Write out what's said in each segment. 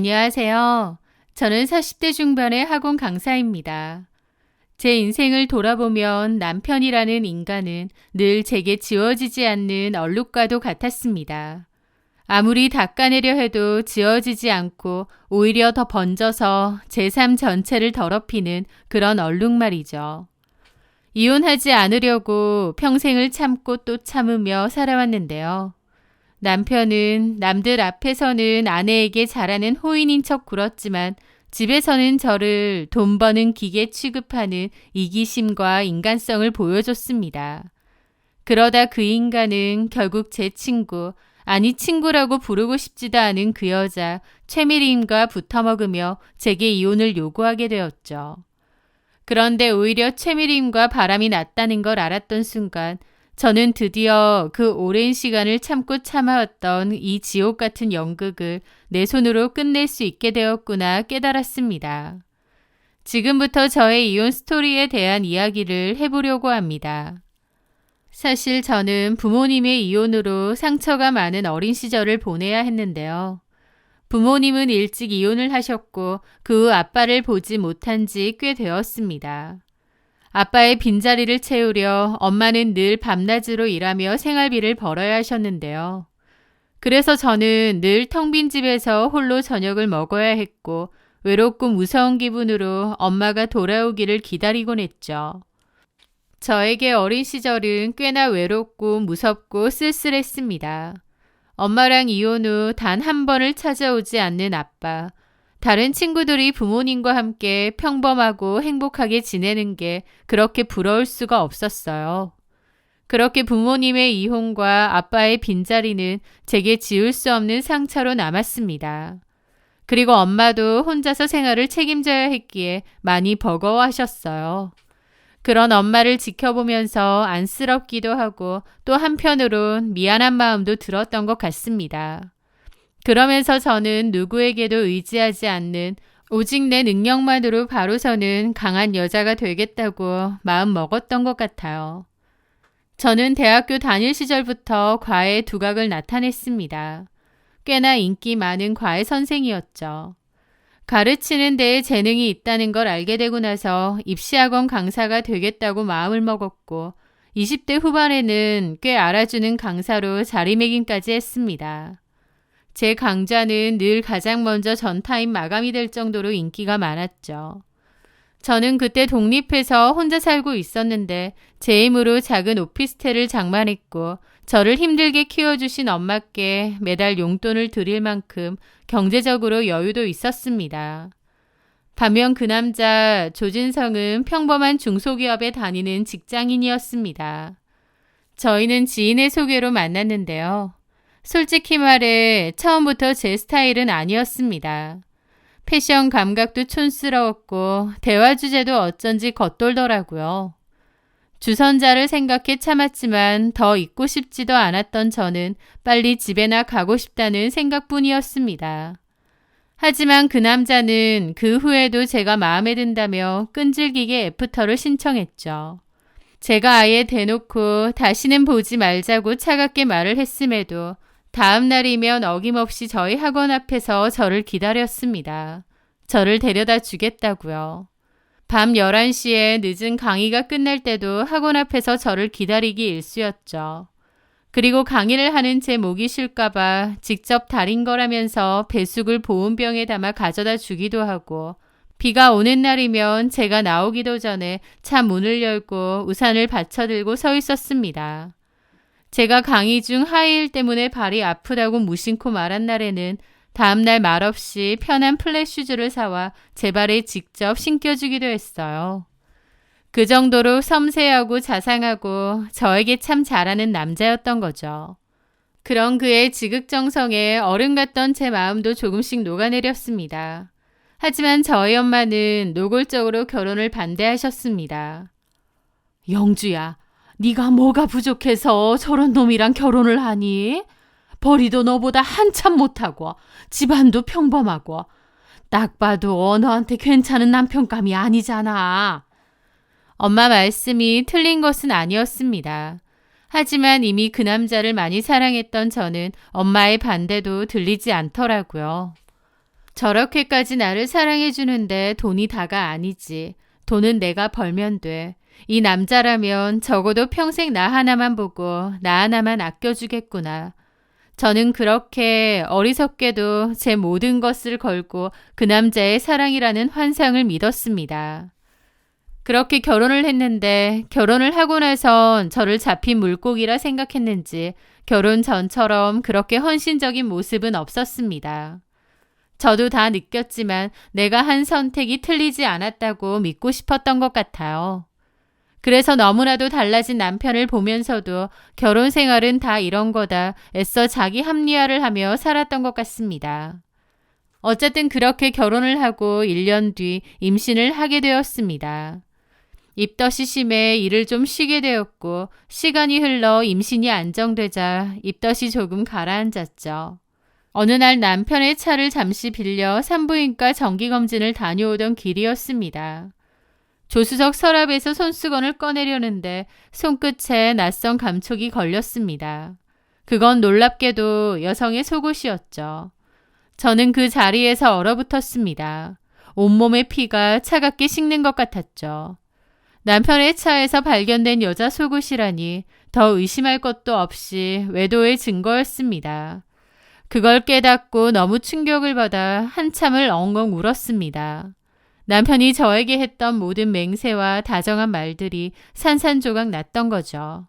안녕하세요. 저는 40대 중반의 학원 강사입니다. 제 인생을 돌아보면 남편이라는 인간은 늘 제게 지워지지 않는 얼룩과도 같았습니다. 아무리 닦아내려 해도 지워지지 않고 오히려 더 번져서 제 삶 전체를 더럽히는 그런 얼룩 말이죠. 이혼하지 않으려고 평생을 참고 또 참으며 살아왔는데요. 남편은 남들 앞에서는 아내에게 잘하는 호인인 척 굴었지만 집에서는 저를 돈 버는 기계 취급하는 이기심과 인간성을 보여줬습니다. 그러다 그 인간은 결국 제 친구, 아니 친구라고 부르고 싶지도 않은 그 여자 최미림과 붙어먹으며 제게 이혼을 요구하게 되었죠. 그런데 오히려 최미림과 바람이 났다는 걸 알았던 순간 저는 드디어 그 오랜 시간을 참고 참아왔던 이 지옥 같은 연극을 내 손으로 끝낼 수 있게 되었구나 깨달았습니다. 지금부터 저의 이혼 스토리에 대한 이야기를 해보려고 합니다. 사실 저는 부모님의 이혼으로 상처가 많은 어린 시절을 보내야 했는데요. 부모님은 일찍 이혼을 하셨고 그 후 아빠를 보지 못한 지 꽤 되었습니다. 아빠의 빈자리를 채우려 엄마는 늘 밤낮으로 일하며 생활비를 벌어야 하셨는데요. 그래서 저는 늘 텅 빈 집에서 홀로 저녁을 먹어야 했고 외롭고 무서운 기분으로 엄마가 돌아오기를 기다리곤 했죠. 저에게 어린 시절은 꽤나 외롭고 무섭고 쓸쓸했습니다. 엄마랑 이혼 후 단 한 번을 찾아오지 않는 아빠. 다른 친구들이 부모님과 함께 평범하고 행복하게 지내는 게 그렇게 부러울 수가 없었어요. 그렇게 부모님의 이혼과 아빠의 빈자리는 제게 지울 수 없는 상처로 남았습니다. 그리고 엄마도 혼자서 생활을 책임져야 했기에 많이 버거워하셨어요. 그런 엄마를 지켜보면서 안쓰럽기도 하고 또 한편으론 미안한 마음도 들었던 것 같습니다. 그러면서 저는 누구에게도 의지하지 않는 오직 내 능력만으로 바로 서는 강한 여자가 되겠다고 마음 먹었던 것 같아요. 저는 대학교 다닐 시절부터 과외 두각을 나타냈습니다. 꽤나 인기 많은 과외 선생이었죠. 가르치는 데에 재능이 있다는 걸 알게 되고 나서 입시학원 강사가 되겠다고 마음을 먹었고 20대 후반에는 꽤 알아주는 강사로 자리매김까지 했습니다. 제 강좌는 늘 가장 먼저 전타임 마감이 될 정도로 인기가 많았죠. 저는 그때 독립해서 혼자 살고 있었는데 제 힘으로 작은 오피스텔을 장만했고 저를 힘들게 키워주신 엄마께 매달 용돈을 드릴 만큼 경제적으로 여유도 있었습니다. 반면 그 남자 조진성은 평범한 중소기업에 다니는 직장인이었습니다. 저희는 지인의 소개로 만났는데요. 솔직히 말해 처음부터 제 스타일은 아니었습니다. 패션 감각도 촌스러웠고 대화 주제도 어쩐지 겉돌더라고요. 주선자를 생각해 참았지만 더 있고 싶지도 않았던 저는 빨리 집에나 가고 싶다는 생각뿐이었습니다. 하지만 그 남자는 그 후에도 제가 마음에 든다며 끈질기게 애프터를 신청했죠. 제가 아예 대놓고 다시는 보지 말자고 차갑게 말을 했음에도 다음 날이면 어김없이 저희 학원 앞에서 저를 기다렸습니다. 저를 데려다 주겠다고요. 밤 11시에 늦은 강의가 끝날 때도 학원 앞에서 저를 기다리기 일쑤였죠. 그리고 강의를 하는 제 목이 쉴까봐 직접 달인 거라면서 배숙을 보온병에 담아 가져다 주기도 하고 비가 오는 날이면 제가 나오기도 전에 차 문을 열고 우산을 받쳐들고 서 있었습니다. 제가 강의 중 하이힐 때문에 발이 아프다고 무심코 말한 날에는 다음날 말없이 편한 플랫슈즈를 사와 제 발에 직접 신겨주기도 했어요. 그 정도로 섬세하고 자상하고 저에게 참 잘하는 남자였던 거죠. 그런 그의 지극정성에 어른 같던 제 마음도 조금씩 녹아내렸습니다. 하지만 저희 엄마는 노골적으로 결혼을 반대하셨습니다. 영주야, 네가 뭐가 부족해서 저런 놈이랑 결혼을 하니? 벌이도 너보다 한참 못하고 집안도 평범하고 딱 봐도 너한테 괜찮은 남편감이 아니잖아. 엄마 말씀이 틀린 것은 아니었습니다. 하지만 이미 그 남자를 많이 사랑했던 저는 엄마의 반대도 들리지 않더라고요. 저렇게까지 나를 사랑해주는데 돈이 다가 아니지. 돈은 내가 벌면 돼. 이 남자라면 적어도 평생 나 하나만 보고 나 하나만 아껴주겠구나. 저는 그렇게 어리석게도 제 모든 것을 걸고 그 남자의 사랑이라는 환상을 믿었습니다. 그렇게 결혼을 했는데 결혼을 하고 나선 저를 잡힌 물고기라 생각했는지 결혼 전처럼 그렇게 헌신적인 모습은 없었습니다. 저도 다 느꼈지만 내가 한 선택이 틀리지 않았다고 믿고 싶었던 것 같아요. 그래서 너무나도 달라진 남편을 보면서도 결혼 생활은 다 이런 거다 애써 자기 합리화를 하며 살았던 것 같습니다. 어쨌든 그렇게 결혼을 하고 1년 뒤 임신을 하게 되었습니다. 입덧이 심해 일을 좀 쉬게 되었고 시간이 흘러 임신이 안정되자 입덧이 조금 가라앉았죠. 어느 날 남편의 차를 잠시 빌려 산부인과 정기검진을 다녀오던 길이었습니다. 조수석 서랍에서 손수건을 꺼내려는데 손끝에 낯선 감촉이 걸렸습니다. 그건 놀랍게도 여성의 속옷이었죠. 저는 그 자리에서 얼어붙었습니다. 온몸의 피가 차갑게 식는 것 같았죠. 남편의 차에서 발견된 여자 속옷이라니 더 의심할 것도 없이 외도의 증거였습니다. 그걸 깨닫고 너무 충격을 받아 한참을 엉엉 울었습니다. 남편이 저에게 했던 모든 맹세와 다정한 말들이 산산조각 났던 거죠.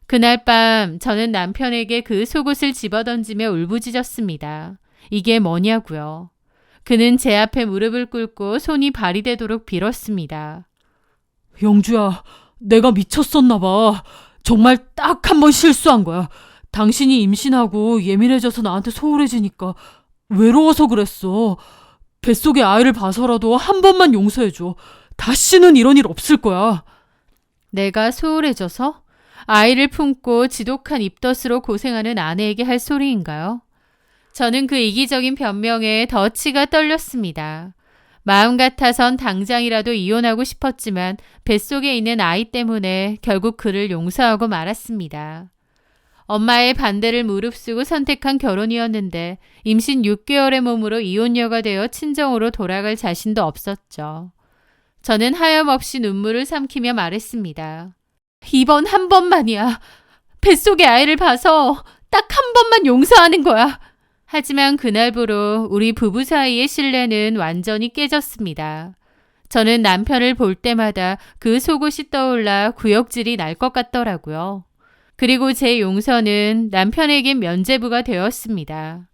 그날 밤 저는 남편에게 그 속옷을 집어던지며 울부짖었습니다. 이게 뭐냐고요. 그는 제 앞에 무릎을 꿇고 손이 발이 되도록 빌었습니다. 영주야, 내가 미쳤었나 봐. 정말 딱 한 번 실수한 거야. 당신이 임신하고 예민해져서 나한테 소홀해지니까 외로워서 그랬어. 뱃속에 아이를 봐서라도 한 번만 용서해줘. 다시는 이런 일 없을 거야. 내가 소홀해져서? 아이를 품고 지독한 입덧으로 고생하는 아내에게 할 소리인가요? 저는 그 이기적인 변명에 더 치가 떨렸습니다. 마음 같아선 당장이라도 이혼하고 싶었지만 뱃속에 있는 아이 때문에 결국 그를 용서하고 말았습니다. 엄마의 반대를 무릅쓰고 선택한 결혼이었는데 임신 6개월의 몸으로 이혼녀가 되어 친정으로 돌아갈 자신도 없었죠. 저는 하염없이 눈물을 삼키며 말했습니다. 이번 한 번만이야. 뱃속의 아이를 봐서 딱 한 번만 용서하는 거야. 하지만 그날부로 우리 부부 사이의 신뢰는 완전히 깨졌습니다. 저는 남편을 볼 때마다 그 속옷이 떠올라 구역질이 날 것 같더라고요. 그리고 제 용서는 남편에겐 면죄부가 되었습니다.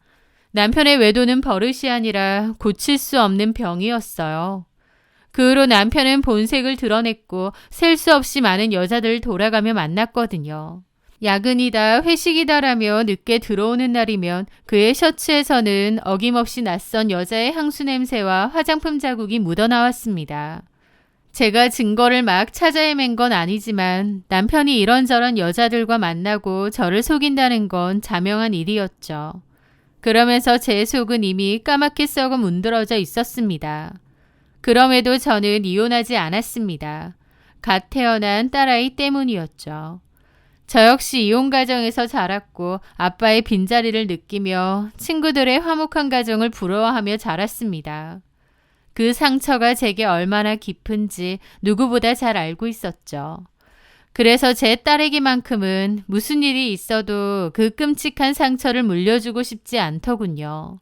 남편의 외도는 버릇이 아니라 고칠 수 없는 병이었어요. 그 후로 남편은 본색을 드러냈고 셀 수 없이 많은 여자들을 돌아가며 만났거든요. 야근이다 회식이다라며 늦게 들어오는 날이면 그의 셔츠에서는 어김없이 낯선 여자의 향수 냄새와 화장품 자국이 묻어나왔습니다. 제가 증거를 막 찾아 헤맨 건 아니지만 남편이 이런저런 여자들과 만나고 저를 속인다는 건 자명한 일이었죠. 그러면서 제 속은 이미 까맣게 썩어 문드러져 있었습니다. 그럼에도 저는 이혼하지 않았습니다. 갓 태어난 딸아이 때문이었죠. 저 역시 이혼 가정에서 자랐고 아빠의 빈자리를 느끼며 친구들의 화목한 가정을 부러워하며 자랐습니다. 그 상처가 제게 얼마나 깊은지 누구보다 잘 알고 있었죠. 그래서 제 딸에게만큼은 무슨 일이 있어도 그 끔찍한 상처를 물려주고 싶지 않더군요.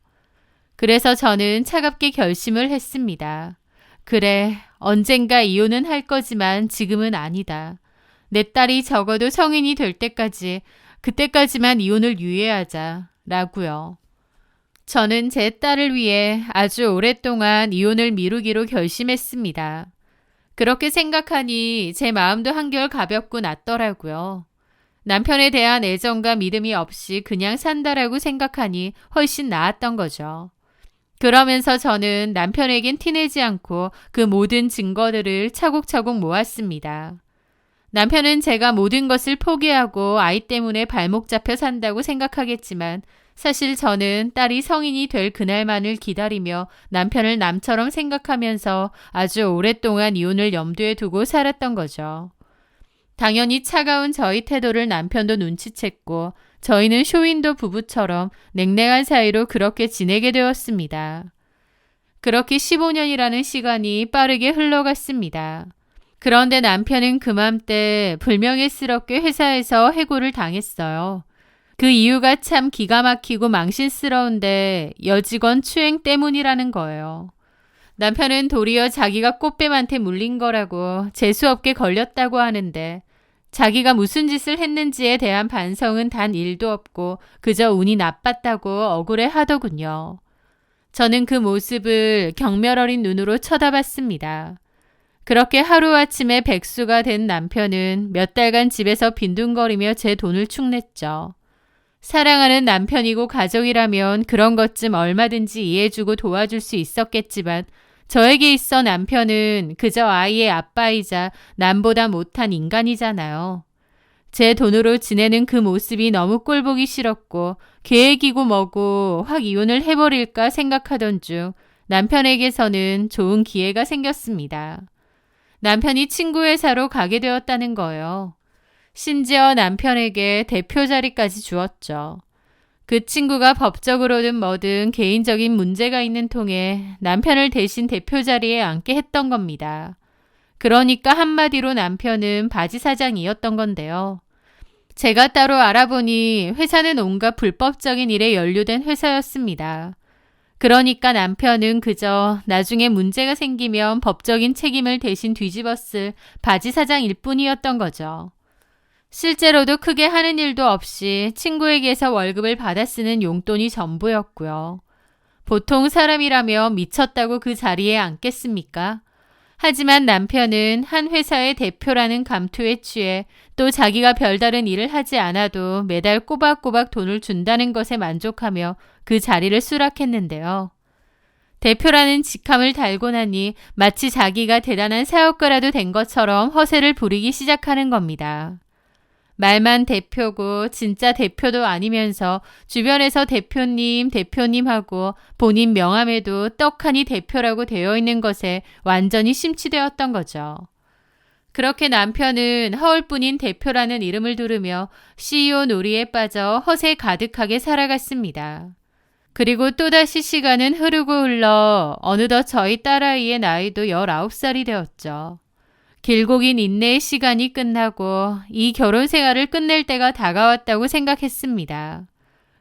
그래서 저는 차갑게 결심을 했습니다. 그래, 언젠가 이혼은 할 거지만 지금은 아니다. 내 딸이 적어도 성인이 될 때까지, 그때까지만 이혼을 유예하자, 라고요. 저는 제 딸을 위해 아주 오랫동안 이혼을 미루기로 결심했습니다. 그렇게 생각하니 제 마음도 한결 가볍고 낫더라고요. 남편에 대한 애정과 믿음이 없이 그냥 산다라고 생각하니 훨씬 나았던 거죠. 그러면서 저는 남편에겐 티내지 않고 그 모든 증거들을 차곡차곡 모았습니다. 남편은 제가 모든 것을 포기하고 아이 때문에 발목 잡혀 산다고 생각하겠지만 사실 저는 딸이 성인이 될 그날만을 기다리며 남편을 남처럼 생각하면서 아주 오랫동안 이혼을 염두에 두고 살았던 거죠. 당연히 차가운 저희 태도를 남편도 눈치챘고 저희는 쇼윈도 부부처럼 냉랭한 사이로 그렇게 지내게 되었습니다. 그렇게 15년이라는 시간이 빠르게 흘러갔습니다. 그런데 남편은 그맘때 불명예스럽게 회사에서 해고를 당했어요. 그 이유가 참 기가 막히고 망신스러운데 여직원 추행 때문이라는 거예요. 남편은 도리어 자기가 꽃뱀한테 물린 거라고 재수없게 걸렸다고 하는데 자기가 무슨 짓을 했는지에 대한 반성은 단 1도 없고 그저 운이 나빴다고 억울해 하더군요. 저는 그 모습을 경멸 어린 눈으로 쳐다봤습니다. 그렇게 하루아침에 백수가 된 남편은 몇 달간 집에서 빈둥거리며 제 돈을 축냈죠. 사랑하는 남편이고 가족이라면 그런 것쯤 얼마든지 이해해주고 도와줄 수 있었겠지만 저에게 있어 남편은 그저 아이의 아빠이자 남보다 못한 인간이잖아요. 제 돈으로 지내는 그 모습이 너무 꼴보기 싫었고 계획이고 뭐고 확 이혼을 해버릴까 생각하던 중 남편에게서는 좋은 기회가 생겼습니다. 남편이 친구 회사로 가게 되었다는 거예요. 심지어 남편에게 대표 자리까지 주었죠. 그 친구가 법적으로든 뭐든 개인적인 문제가 있는 통에 남편을 대신 대표 자리에 앉게 했던 겁니다. 그러니까 한마디로 남편은 바지 사장이었던 건데요. 제가 따로 알아보니 회사는 온갖 불법적인 일에 연루된 회사였습니다. 그러니까 남편은 그저 나중에 문제가 생기면 법적인 책임을 대신 뒤집었을 바지 사장일 뿐이었던 거죠. 실제로도 크게 하는 일도 없이 친구에게서 월급을 받아 쓰는 용돈이 전부였고요. 보통 사람이라면 미쳤다고 그 자리에 앉겠습니까? 하지만 남편은 한 회사의 대표라는 감투에 취해 또 자기가 별다른 일을 하지 않아도 매달 꼬박꼬박 돈을 준다는 것에 만족하며 그 자리를 수락했는데요. 대표라는 직함을 달고 나니 마치 자기가 대단한 사업가라도 된 것처럼 허세를 부리기 시작하는 겁니다. 말만 대표고 진짜 대표도 아니면서 주변에서 대표님 하고 본인 명함에도 떡하니 대표라고 되어 있는 것에 완전히 심취되었던 거죠. 그렇게 남편은 허울뿐인 대표라는 이름을 두르며 CEO 놀이에 빠져 허세 가득하게 살아갔습니다. 그리고 또다시 시간은 흐르고 흘러 어느덧 저희 딸아이의 나이도 19살이 되었죠. 길고 긴 인내의 시간이 끝나고 이 결혼 생활을 끝낼 때가 다가왔다고 생각했습니다.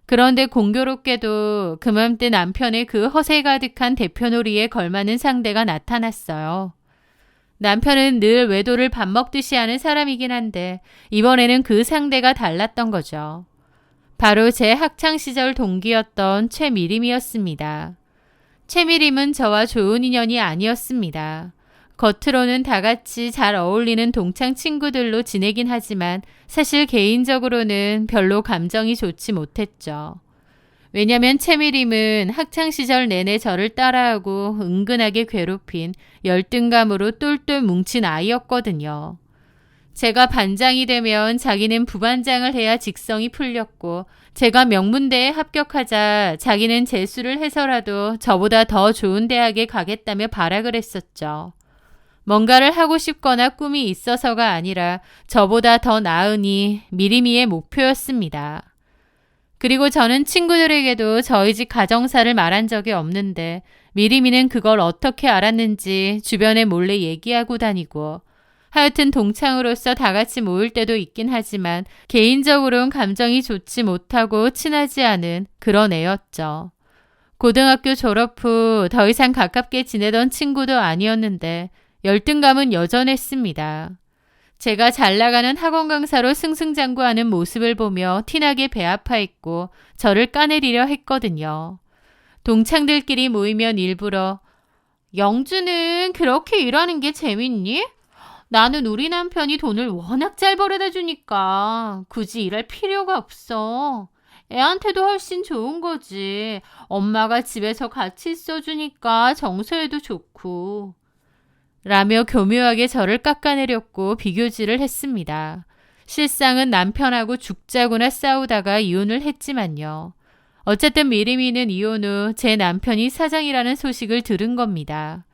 그런데 공교롭게도 그맘때 남편의 그 허세 가득한 대표놀이에 걸맞는 상대가 나타났어요. 남편은 늘 외도를 밥 먹듯이 하는 사람이긴 한데 이번에는 그 상대가 달랐던 거죠. 바로 제 학창시절 동기였던 최미림이었습니다. 최미림은 저와 좋은 인연이 아니었습니다. 겉으로는 다 같이 잘 어울리는 동창 친구들로 지내긴 하지만 사실 개인적으로는 별로 감정이 좋지 못했죠. 왜냐면 최미림은 학창시절 내내 저를 따라하고 은근하게 괴롭힌 열등감으로 똘똘 뭉친 아이였거든요. 제가 반장이 되면 자기는 부반장을 해야 직성이 풀렸고 제가 명문대에 합격하자 자기는 재수를 해서라도 저보다 더 좋은 대학에 가겠다며 발악을 했었죠. 뭔가를 하고 싶거나 꿈이 있어서가 아니라 저보다 더 나으니 미리미의 목표였습니다. 그리고 저는 친구들에게도 저희 집 가정사를 말한 적이 없는데 미리미는 그걸 어떻게 알았는지 주변에 몰래 얘기하고 다니고 하여튼 동창으로서 다 같이 모일 때도 있긴 하지만 개인적으로는 감정이 좋지 못하고 친하지 않은 그런 애였죠. 고등학교 졸업 후 더 이상 가깝게 지내던 친구도 아니었는데 열등감은 여전했습니다. 제가 잘 나가는 학원 강사로 승승장구하는 모습을 보며 티나게 배 아파했고 저를 까내리려 했거든요. 동창들끼리 모이면 일부러 영주는 그렇게 일하는 게 재밌니? 나는 우리 남편이 돈을 워낙 잘 벌어다 주니까 굳이 일할 필요가 없어. 애한테도 훨씬 좋은 거지. 엄마가 집에서 같이 있어주니까 정서에도 좋고. 라며 교묘하게 저를 깎아내렸고 비교질을 했습니다. 실상은 남편하고 죽자고나 싸우다가 이혼을 했지만요. 어쨌든 미리미는 이혼 후 제 남편이 사장이라는 소식을 들은 겁니다.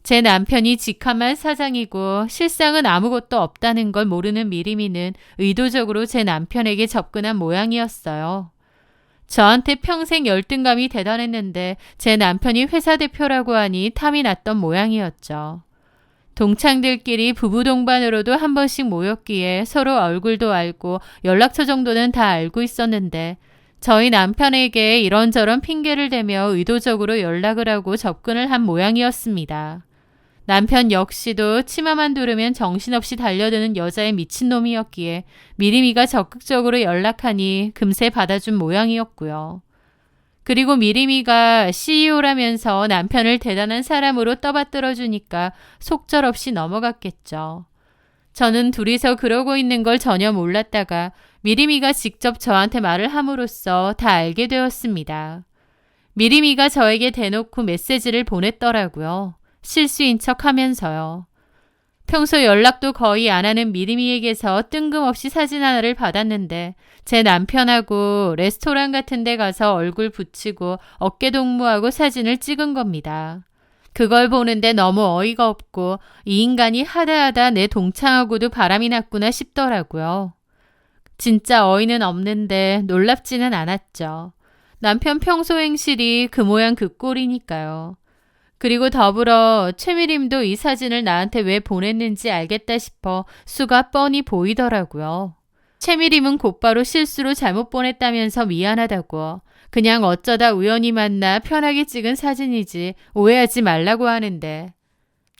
제 남편이 직함한 사장이고 실상은 아무것도 없다는 걸 모르는 미리미는 의도적으로 제 남편에게 접근한 모양이었어요. 저한테 평생 열등감이 대단했는데 제 남편이 회사 대표라고 하니 탐이 났던 모양이었죠. 동창들끼리 부부 동반으로도 한 번씩 모였기에 서로 얼굴도 알고 연락처 정도는 다 알고 있었는데 저희 남편에게 이런저런 핑계를 대며 의도적으로 연락을 하고 접근을 한 모양이었습니다. 남편 역시도 치마만 두르면 정신없이 달려드는 여자의 미친놈이었기에 미리미가 적극적으로 연락하니 금세 받아준 모양이었고요. 그리고 미리미가 CEO라면서 남편을 대단한 사람으로 떠받들어주니까 속절없이 넘어갔겠죠. 저는 둘이서 그러고 있는 걸 전혀 몰랐다가 미리미가 직접 저한테 말을 함으로써 다 알게 되었습니다. 미리미가 저에게 대놓고 메시지를 보냈더라고요. 실수인 척 하면서요. 평소 연락도 거의 안 하는 미리미에게서 뜬금없이 사진 하나를 받았는데 제 남편하고 레스토랑 같은 데 가서 얼굴 붙이고 어깨 동무하고 사진을 찍은 겁니다. 그걸 보는데 너무 어이가 없고 이 인간이 하다하다 내 동창하고도 바람이 났구나 싶더라고요. 진짜 어이는 없는데 놀랍지는 않았죠. 남편 평소 행실이 그 모양 그 꼴이니까요. 그리고 더불어 최미림도 이 사진을 나한테 왜 보냈는지 알겠다 싶어 수가 뻔히 보이더라고요. 최미림은 곧바로 실수로 잘못 보냈다면서 미안하다고 그냥 어쩌다 우연히 만나 편하게 찍은 사진이지 오해하지 말라고 하는데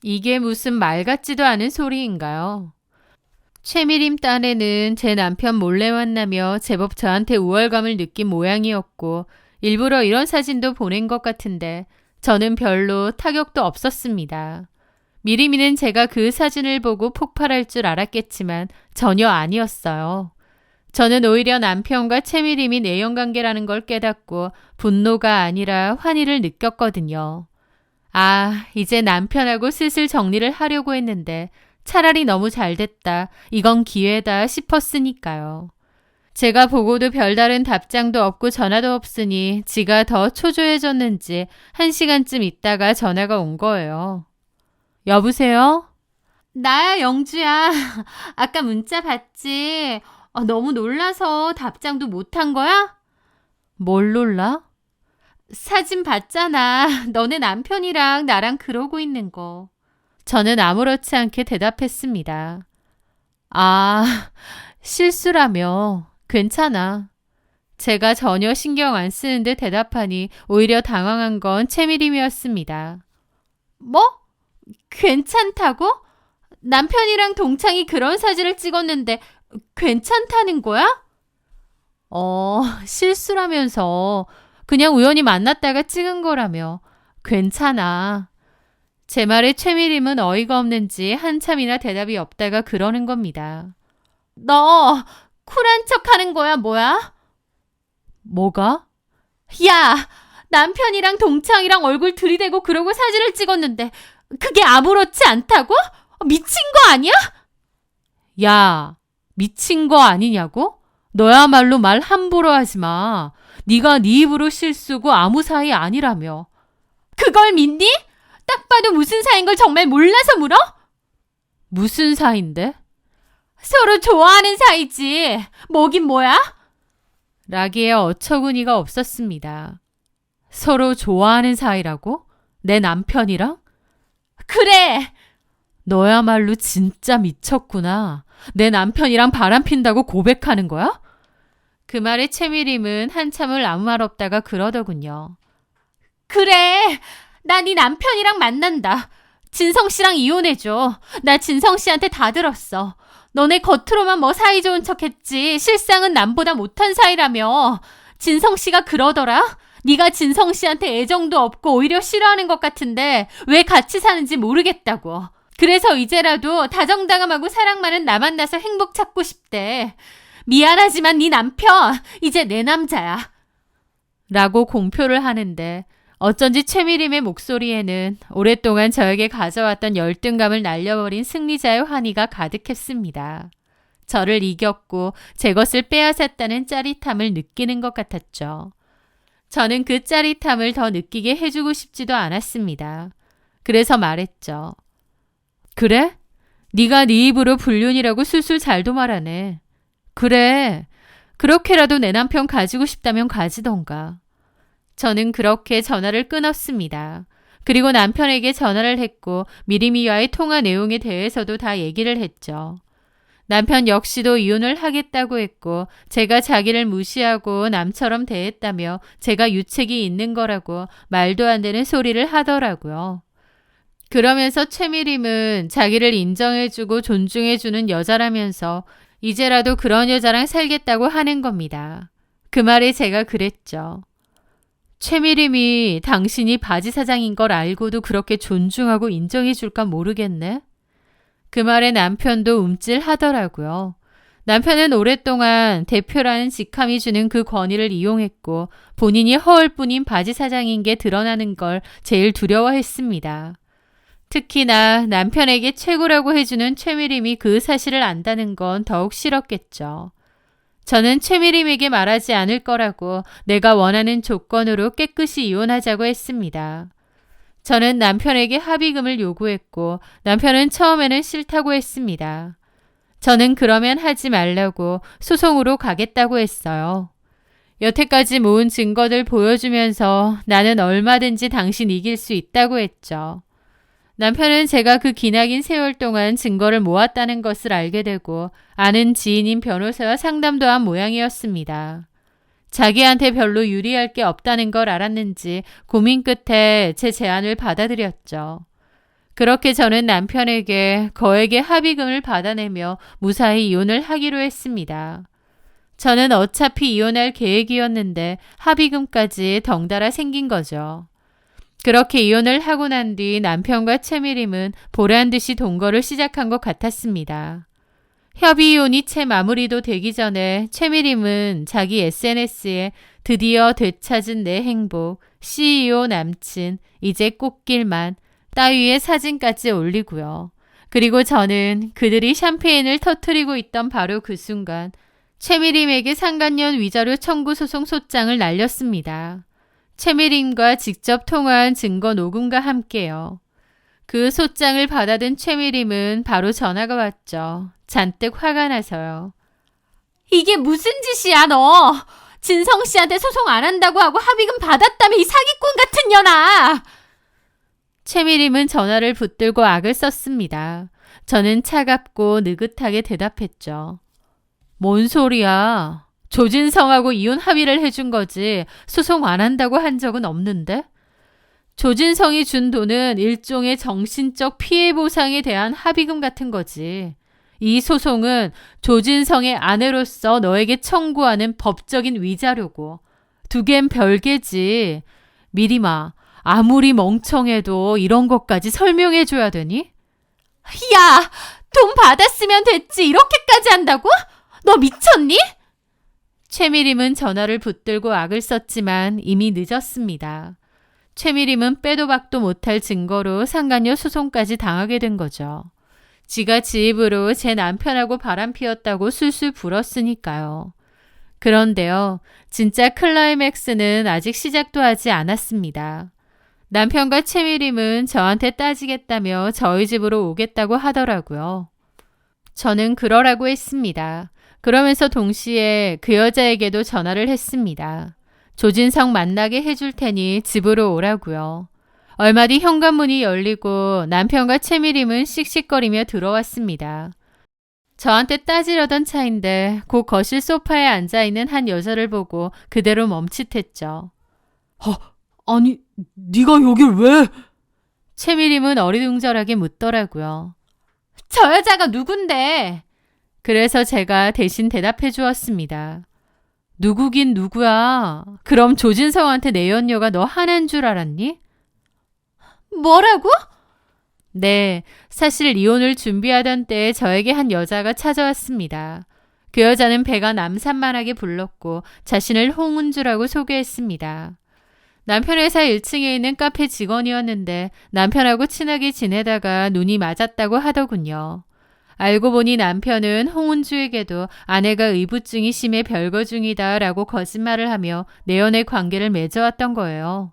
이게 무슨 말 같지도 않은 소리인가요? 최미림 딴에는 제 남편 몰래 만나며 제법 저한테 우월감을 느낀 모양이었고 일부러 이런 사진도 보낸 것 같은데 저는 별로 타격도 없었습니다. 미리미는 제가 그 사진을 보고 폭발할 줄 알았겠지만 전혀 아니었어요. 저는 오히려 남편과 최미림이 내연관계라는 걸 깨닫고 분노가 아니라 환희를 느꼈거든요. 아, 이제 남편하고 슬슬 정리를 하려고 했는데 차라리 너무 잘됐다. 이건 기회다 싶었으니까요. 제가 보고도 별다른 답장도 없고 전화도 없으니 지가 더 초조해졌는지 1시간쯤 있다가 전화가 온 거예요. 여보세요? 나야, 영주야. 아까 문자 봤지? 너무 놀라서 답장도 못한 거야? 뭘 놀라? 사진 봤잖아. 너네 남편이랑 나랑 그러고 있는 거. 저는 아무렇지 않게 대답했습니다. 아, 실수라며. 괜찮아. 제가 전혀 신경 안 쓰는데 대답하니 오히려 당황한 건 최미림이었습니다. 뭐? 괜찮다고? 남편이랑 동창이 그런 사진을 찍었는데 괜찮다는 거야? 실수라면서 그냥 우연히 만났다가 찍은 거라며. 괜찮아. 제 말에 최미림은 어이가 없는지 한참이나 대답이 없다가 그러는 겁니다. 너 쿨한 척 하는 거야, 뭐야? 뭐가? 야, 남편이랑 동창이랑 얼굴 들이대고 그러고 사진을 찍었는데 그게 아무렇지 않다고? 미친 거 아니야? 야, 미친 거 아니냐고? 너야말로 말 함부로 하지 마. 네가 네 입으로 실수고 아무 사이 아니라며. 그걸 믿니? 딱 봐도 무슨 사이인 걸 정말 몰라서 물어? 무슨 사이인데? 서로 좋아하는 사이지. 뭐긴 뭐야? 라기에 어처구니가 없었습니다. 서로 좋아하는 사이라고? 내 남편이랑? 그래! 너야말로 진짜 미쳤구나. 내 남편이랑 바람핀다고 고백하는 거야? 그 말에 최미림은 한참을 아무 말 없다가 그러더군요. 그래! 나 네 남편이랑 만난다. 진성 씨랑 이혼해줘. 나 진성 씨한테 다 들었어. 너네 겉으로만 뭐 사이 좋은 척 했지 실상은 남보다 못한 사이라며. 진성 씨가 그러더라. 네가 진성 씨한테 애정도 없고 오히려 싫어하는 것 같은데 왜 같이 사는지 모르겠다고. 그래서 이제라도 다정다감하고 사랑 많은 나 만나서 행복 찾고 싶대. 미안하지만 네 남편 이제 내 남자야. 라고 공표를 하는데 어쩐지 최미림의 목소리에는 오랫동안 저에게 가져왔던 열등감을 날려버린 승리자의 환희가 가득했습니다. 저를 이겼고 제 것을 빼앗았다는 짜릿함을 느끼는 것 같았죠. 저는 그 짜릿함을 더 느끼게 해주고 싶지도 않았습니다. 그래서 말했죠. 그래? 네가 네 입으로 불륜이라고 술술 잘도 말하네. 그래. 그렇게라도 내 남편 가지고 싶다면 가지던가. 저는 그렇게 전화를 끊었습니다. 그리고 남편에게 전화를 했고 미리미와의 통화 내용에 대해서도 다 얘기를 했죠. 남편 역시도 이혼을 하겠다고 했고 제가 자기를 무시하고 남처럼 대했다며 제가 유책이 있는 거라고 말도 안 되는 소리를 하더라고요. 그러면서 최미림은 자기를 인정해주고 존중해주는 여자라면서 이제라도 그런 여자랑 살겠다고 하는 겁니다. 그 말에 제가 그랬죠. 최미림이 당신이 바지 사장인 걸 알고도 그렇게 존중하고 인정해줄까 모르겠네. 그 말에 남편도 움찔하더라고요. 남편은 오랫동안 대표라는 직함이 주는 그 권위를 이용했고 본인이 허울뿐인 바지 사장인 게 드러나는 걸 제일 두려워했습니다. 특히나 남편에게 최고라고 해주는 최미림이 그 사실을 안다는 건 더욱 싫었겠죠. 저는 최미림에게 말하지 않을 거라고 내가 원하는 조건으로 깨끗이 이혼하자고 했습니다. 저는 남편에게 합의금을 요구했고 남편은 처음에는 싫다고 했습니다. 저는 그러면 하지 말라고 소송으로 가겠다고 했어요. 여태까지 모은 증거들 보여주면서 나는 얼마든지 당신 이길 수 있다고 했죠. 남편은 제가 그 기나긴 세월 동안 증거를 모았다는 것을 알게 되고 아는 지인인 변호사와 상담도 한 모양이었습니다. 자기한테 별로 유리할 게 없다는 걸 알았는지 고민 끝에 제 제안을 받아들였죠. 그렇게 저는 남편에게 거액의 합의금을 받아내며 무사히 이혼을 하기로 했습니다. 저는 어차피 이혼할 계획이었는데 합의금까지 덩달아 생긴 거죠. 그렇게 이혼을 하고 난 뒤 남편과 최미림은 보란 듯이 동거를 시작한 것 같았습니다. 협의 이혼이 채 마무리도 되기 전에 최미림은 자기 SNS에 드디어 되찾은 내 행복, CEO 남친, 이제 꽃길만 따위의 사진까지 올리고요. 그리고 저는 그들이 샴페인을 터뜨리고 있던 바로 그 순간 최미림에게 상간년 위자료 청구 소송 소장을 날렸습니다. 최미림과 직접 통화한 증거 녹음과 함께요. 그 소장을 받아든 최미림은 바로 전화가 왔죠. 잔뜩 화가 나서요. 이게 무슨 짓이야 너. 진성 씨한테 소송 안 한다고 하고 합의금 받았다며 이 사기꾼 같은 년아. 최미림은 전화를 붙들고 악을 썼습니다. 저는 차갑고 느긋하게 대답했죠. 뭔 소리야. 조진성하고 이혼 합의를 해준 거지 소송 안 한다고 한 적은 없는데? 조진성이 준 돈은 일종의 정신적 피해 보상에 대한 합의금 같은 거지. 이 소송은 조진성의 아내로서 너에게 청구하는 법적인 위자료고 두 갠 별개지. 미리마, 아무리 멍청해도 이런 것까지 설명해줘야 되니? 야! 돈 받았으면 됐지 이렇게까지 한다고? 너 미쳤니? 최미림은 전화를 붙들고 악을 썼지만 이미 늦었습니다. 최미림은 빼도 박도 못할 증거로 상간녀 소송까지 당하게 된 거죠. 지가 지 입으로 제 남편하고 바람피웠다고 술술 불었으니까요. 그런데요, 진짜 클라이맥스는 아직 시작도 하지 않았습니다. 남편과 최미림은 저한테 따지겠다며 저희 집으로 오겠다고 하더라고요. 저는 그러라고 했습니다. 그러면서 동시에 그 여자에게도 전화를 했습니다. 조진성 만나게 해줄 테니 집으로 오라고요. 얼마 뒤 현관문이 열리고 남편과 최미림은 씩씩거리며 들어왔습니다. 저한테 따지려던 차인데 곧 거실 소파에 앉아있는 한 여자를 보고 그대로 멈칫했죠. 아니, 네가 여길 왜? 최미림은 어리둥절하게 묻더라고요. 저 여자가 누군데? 그래서 제가 대신 대답해 주었습니다. 누구긴 누구야. 그럼 조진성한테 내 연녀가 너 하나인 줄 알았니? 뭐라고? 네, 사실 이혼을 준비하던 때에 저에게 한 여자가 찾아왔습니다. 그 여자는 배가 남산만하게 불렀고 자신을 홍은주라고 소개했습니다. 남편 회사 1층에 있는 카페 직원이었는데 남편하고 친하게 지내다가 눈이 맞았다고 하더군요. 알고 보니 남편은 홍은주에게도 아내가 의부증이 심해 별거 중이다 라고 거짓말을 하며 내연의 관계를 맺어왔던 거예요.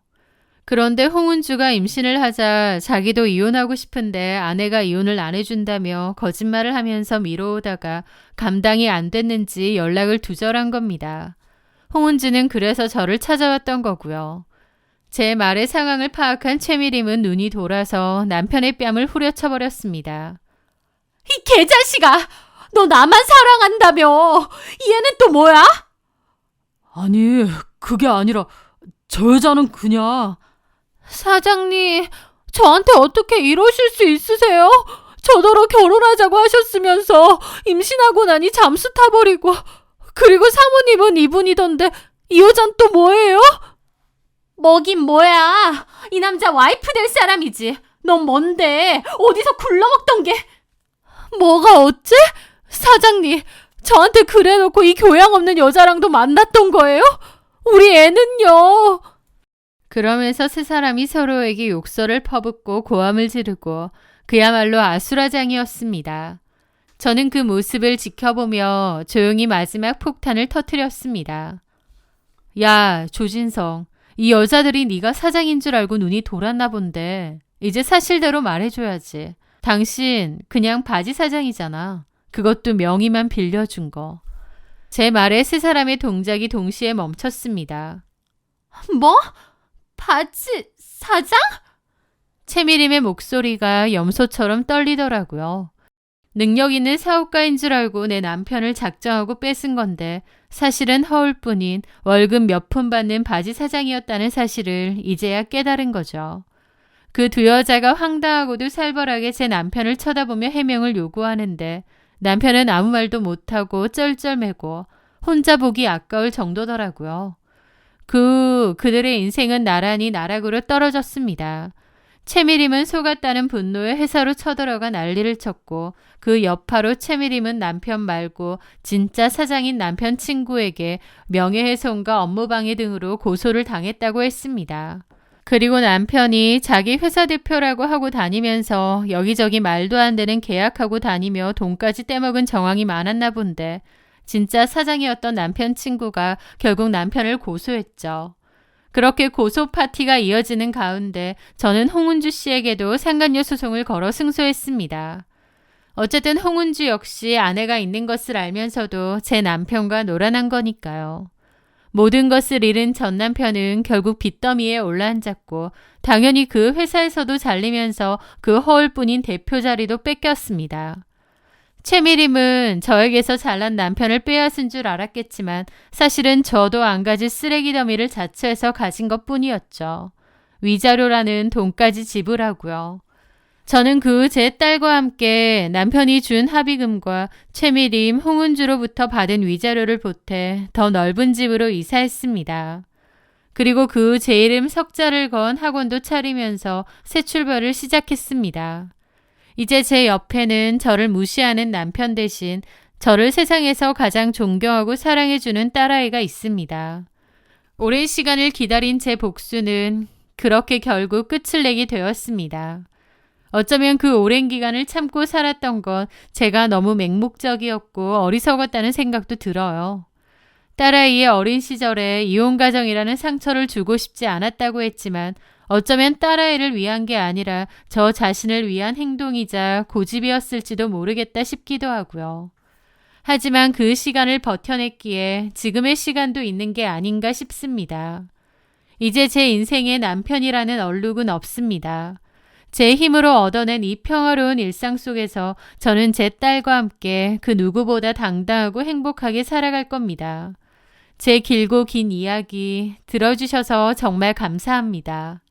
그런데 홍은주가 임신을 하자 자기도 이혼하고 싶은데 아내가 이혼을 안 해준다며 거짓말을 하면서 미뤄오다가 감당이 안 됐는지 연락을 두절한 겁니다. 홍은주는 그래서 저를 찾아왔던 거고요. 제 말의 상황을 파악한 최미림은 눈이 돌아서 남편의 뺨을 후려쳐버렸습니다. 이 개자식아! 너 나만 사랑한다며! 이 애는 또 뭐야? 아니, 그게 아니라 저 여자는 그냥... 사장님, 저한테 어떻게 이러실 수 있으세요? 저더러 결혼하자고 하셨으면서 임신하고 나니 잠수 타버리고 그리고 사모님은 이분이던데 이 여잔 또 뭐예요? 뭐긴 뭐야. 이 남자 와이프 될 사람이지. 넌 뭔데? 어디서 굴러먹던 게... 뭐가 어째? 사장님, 저한테 그래놓고 이 교양 없는 여자랑도 만났던 거예요? 우리 애는요? 그러면서 세 사람이 서로에게 욕설을 퍼붓고 고함을 지르고 그야말로 아수라장이었습니다. 저는 그 모습을 지켜보며 조용히 마지막 폭탄을 터뜨렸습니다. 야, 조진성, 이 여자들이 네가 사장인 줄 알고 눈이 돌았나 본데 이제 사실대로 말해줘야지. 당신 그냥 바지 사장이잖아. 그것도 명의만 빌려준 거. 제 말에 세 사람의 동작이 동시에 멈췄습니다. 뭐? 바지 사장? 최미림의 목소리가 염소처럼 떨리더라고요. 능력 있는 사업가인 줄 알고 내 남편을 작정하고 뺏은 건데 사실은 허울뿐인 월급 몇 푼 받는 바지 사장이었다는 사실을 이제야 깨달은 거죠. 그 두 여자가 황당하고도 살벌하게 제 남편을 쳐다보며 해명을 요구하는데 남편은 아무 말도 못하고 쩔쩔매고 혼자 보기 아까울 정도더라고요. 그들의 인생은 나란히 나락으로 떨어졌습니다. 최미림은 속았다는 분노에 회사로 쳐들어가 난리를 쳤고 그 여파로 최미림은 남편 말고 진짜 사장인 남편 친구에게 명예훼손과 업무방해 등으로 고소를 당했다고 했습니다. 그리고 남편이 자기 회사 대표라고 하고 다니면서 여기저기 말도 안 되는 계약하고 다니며 돈까지 떼먹은 정황이 많았나 본데 진짜 사장이었던 남편 친구가 결국 남편을 고소했죠. 그렇게 고소 파티가 이어지는 가운데 저는 홍은주 씨에게도 상간녀 소송을 걸어 승소했습니다. 어쨌든 홍은주 역시 아내가 있는 것을 알면서도 제 남편과 놀아난 거니까요. 모든 것을 잃은 전 남편은 결국 빚더미에 올라앉았고 당연히 그 회사에서도 잘리면서 그 허울뿐인 대표 자리도 뺏겼습니다. 최미림은 저에게서 잘난 남편을 빼앗은 줄 알았겠지만 사실은 저도 안 가질 쓰레기 더미를 자처해서 가진 것뿐이었죠. 위자료라는 돈까지 지불하고요. 저는 그 제 딸과 함께 남편이 준 합의금과 최미림, 홍은주로부터 받은 위자료를 보태 더 넓은 집으로 이사했습니다. 그리고 그 제 이름 석자를 건 학원도 차리면서 새 출발을 시작했습니다. 이제 제 옆에는 저를 무시하는 남편 대신 저를 세상에서 가장 존경하고 사랑해주는 딸아이가 있습니다. 오랜 시간을 기다린 제 복수는 그렇게 결국 끝을 내게 되었습니다. 어쩌면 그 오랜 기간을 참고 살았던 건 제가 너무 맹목적이었고 어리석었다는 생각도 들어요. 딸아이의 어린 시절에 이혼 가정이라는 상처를 주고 싶지 않았다고 했지만 어쩌면 딸아이를 위한 게 아니라 저 자신을 위한 행동이자 고집이었을지도 모르겠다 싶기도 하고요. 하지만 그 시간을 버텨냈기에 지금의 시간도 있는 게 아닌가 싶습니다. 이제 제 인생에 남편이라는 얼룩은 없습니다. 제 힘으로 얻어낸 이 평화로운 일상 속에서 저는 제 딸과 함께 그 누구보다 당당하고 행복하게 살아갈 겁니다. 제 길고 긴 이야기 들어주셔서 정말 감사합니다.